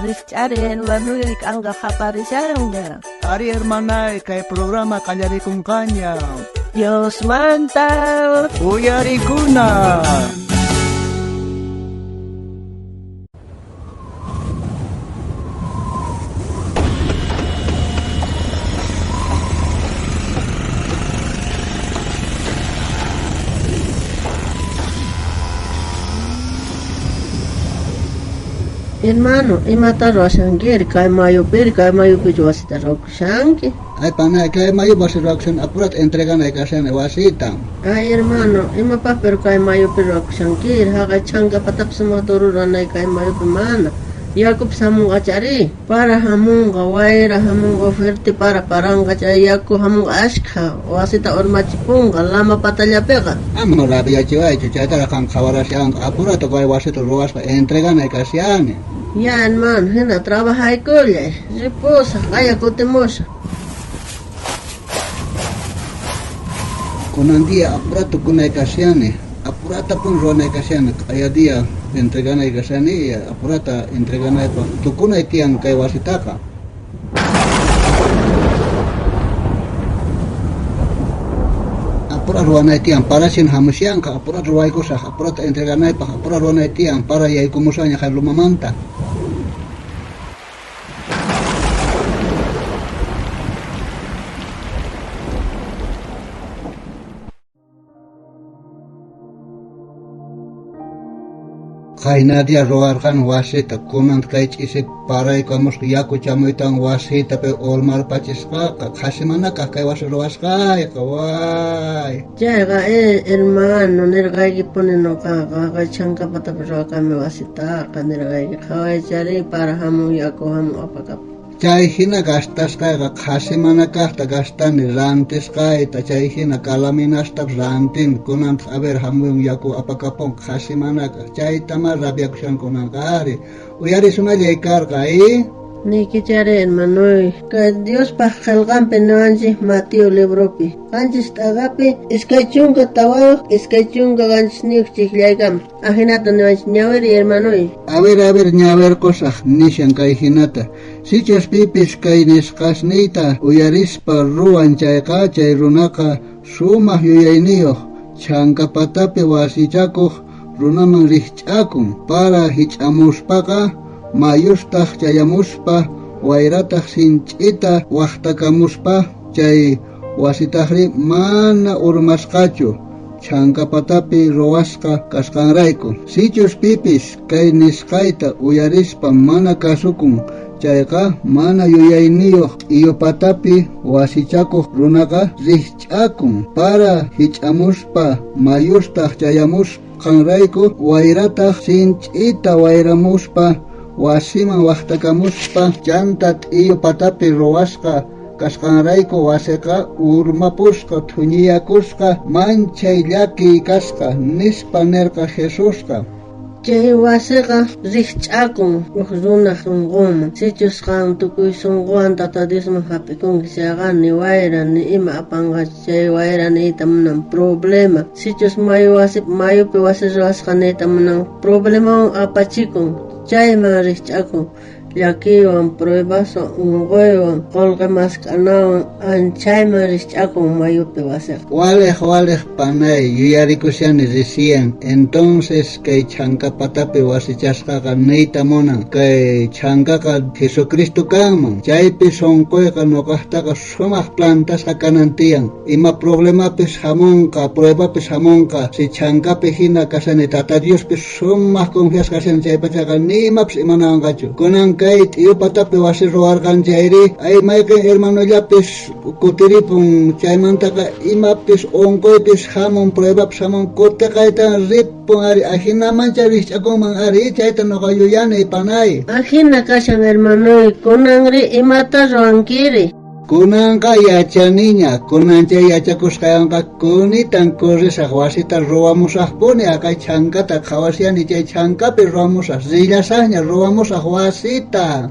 Richaren Manuel Kanga Japarisharanga. Ari hermana, kay programa kanyari kung kanya. Dios manta. Uyari kuna. Hermano, imataro asangir kay mayo pijuasita rokshanki. Ay pana, kay mayo basiraksan apurat entregan ay kasan wasita. Ay hermano, pero kay mayo pirokshankir haga changa patap sumadururan ay kay mayo pimana. Yakub samunga chari para hamunga waira hamunga oferti para paranga chari yaku hamunga ashka wasita ormachipunga lama patalya pega. Amo la via chiva chuchata la kan khawarasian apurat kay wasito ruas entregan ay kasan. Ya hermano, hena trabaja y colle, reposa, vaya cotemosa. Kunan dia apurato kunay kasyane, apurata pun ronay kasyane, kaya dia entreganay kasyane, apurata entreganay pa, tukunay tiyang kay wasitaka. Apurat ruanay tiyang para sin hamusyang ka, apurat ruay ko sa, apurat entreganay pa, apurat ruanay tiyang para yay kumusanya kay lumamanta. Kay nadia roarkan wasita kunant kay chise paray kamos yaku chamoitang wasita pe olmar pachiska kasimana kay was roaskay kaway. Llega hermano, nergay ponen no kaga chanka patapro kami wasita nergay kaway chari para hamu yaku hamu apakap. Chay hina gastas kay kasimana kahta gastani rantes kay ta chay hina kalaminas tap rantin kunant aber hamu yaku apakapong kasimana chay tama rabiakshan kunant kari uyari sumali ikar kay Ni kichare hermano, que Dios pa jalgan penanji Mateo Lebropi. Ganchis tagapi, iskachunga tawa, iskachunga ganchis niuk chihlaygam. Ajinata nevanch ñaweri hermano. A ver, ñaver cosas nishan kay hinata. Sichas pipis kay niskasnita, uyarispa ruan chayka chay runaka sumah yuyayniyo. Chanka patapi wasichakuh runaman rihchakun para hichamuspaka. Mayustaq chayamuspa wayrataq sinch'ita waqtakamuspa chay wasitaqri mana urmasqachu chankapatapi ruwasqa kasqanrayku sichus pipis kay nisqayta uyarispa mana kasukun chayqa mana yuyayniyuq iyupatapi wasichakuq runaqa rihch'akun para hich'amuspa mayustaq chayamusqanrayku wayrataq sinch'ita wayramuspa wasiman waqtakamuspa chantat iyo patapi ruwasqa kasqanrayku wasiqa urmapusqa thuñiyakusqa manchay llaki kasqa nispa nerqa Jesusqa. Chay wasiqa rihch'akun runa sunquma sichus qan tukuy sunquwan tatadisman hap'ikun siaqani wayra ni ima apanqa chay wayra niyta munan problema sichus mayupi wasi ruwasqa niyta munan problemawan apachikun chayman rihch'akun llakiwan pruebason unquywan qolqa masqanawan anchayman rihch'akun mayupi wasiqa. Walej panay yuyarikusyani recién entonces kay chankapatapi wasichasqaqa niyta munan kay chankaqa Jesucristo kanman chaypi sunquyqa nuqaqtaqa sumaq plantasqa kanan tiyan ima problemapis hamunqa pruebapis hamunqa si chankapi hina kasani tata Diospis sumaq confias kasani chaypachaqa nimapis imananqachu kunan kay tiyo patapi wasi ruwarqan chayri ay mayqin hermanollapis kutiripun chaymantaqa imapis unquypis hamun pruebapis hamun kutiqaytan ripun ari ajinamancha rihch'akunman ari chayta nuqa yuyani panay. Ajina kashan hermanoy kunanri imata ruwankiri. Kunanqa yachaniña, kunanchay yachakusqayanqa kunitan kurisaq wasita ruwamusaqpuni akay chankata qhawasyani chay chankapi ruwamusaq rillasaqña ruwamusaq wasita.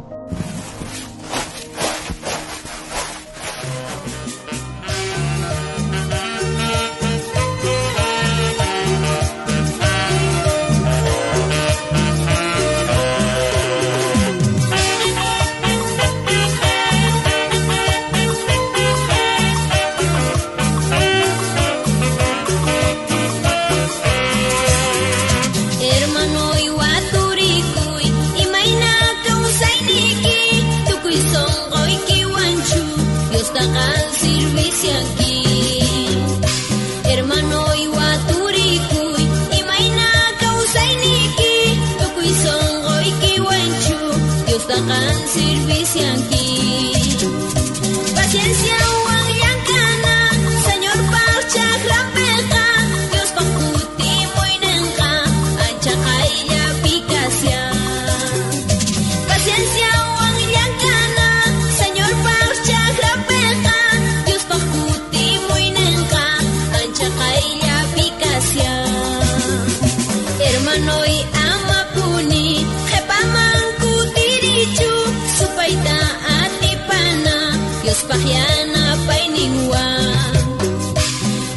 hermanoy amapuni qhipamanku tirichu supayta atipana Dios pahyana payninwan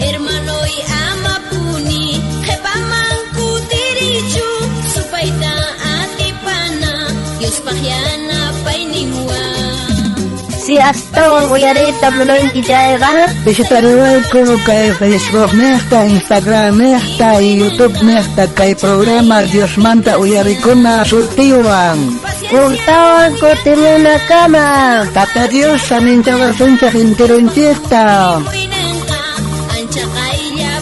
hermanoy amapuni qhipamanku tirichu supayta atipana Dios pahyana payninwan Si hasta uyarita bluloy kijayga Visitaruay ko kay Facebook nesta, Instagram nesta, YouTube nesta kay programa Dios Manta Uyarikuna Sultiwang. Urtawan ko timuna kama Tata Dios sa mincha versun sa hintirun chista. Ancha kaya